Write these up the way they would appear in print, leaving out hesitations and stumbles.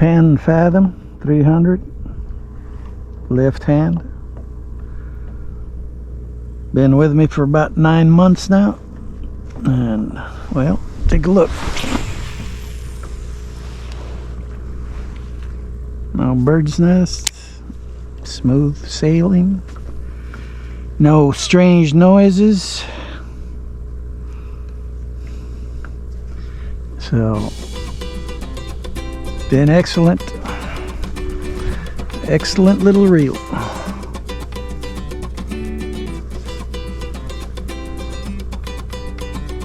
Penn Fathom 300, left hand. Been with me for about 9 months now, and well, take a look. No bird's nests, smooth sailing, no strange noises. So, been excellent little reel.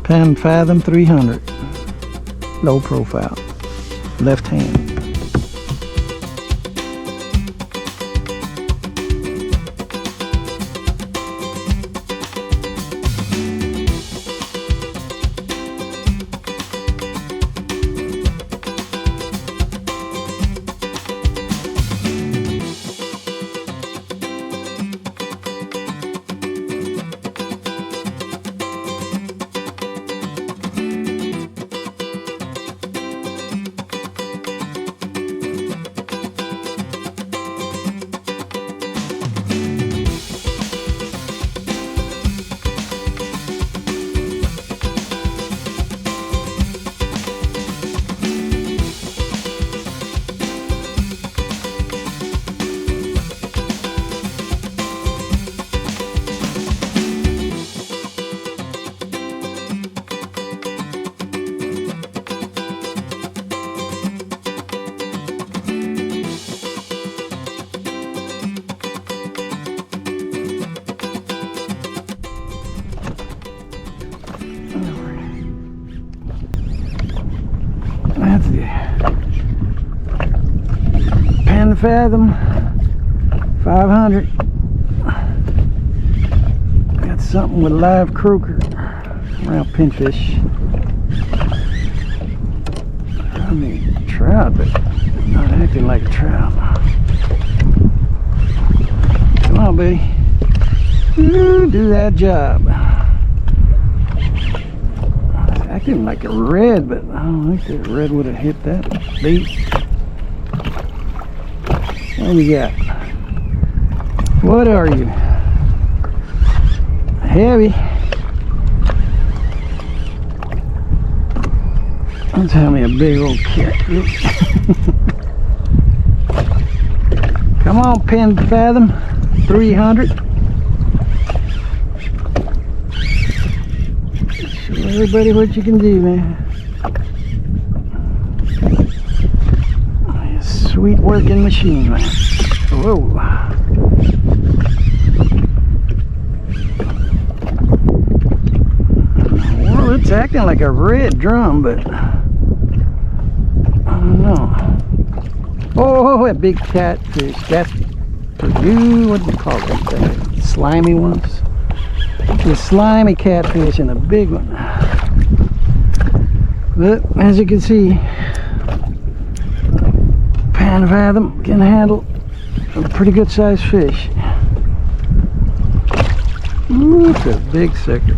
Penn Fathom 300, low profile, left hand. That's the Penn Fathom 500. Got something with live croaker around pinfish. I mean trout, but not acting like a trout. Come on, buddy. Ooh, do that job. Acting like a red, but I don't think that red would have hit that bait. What do we got? What are you? Heavy. Don't tell me a big old catfish. Come on, Penn Fathom 300. Show everybody what you can do, man. Sweet working machine, man. Whoa. Well, it's acting like a red drum, but I don't know. Oh, that big catfish. What do you call it? The slimy ones. The slimy catfish and a big one. But as you can see, Penn Fathom can handle a pretty good sized fish. Ooh, it's a big sucker.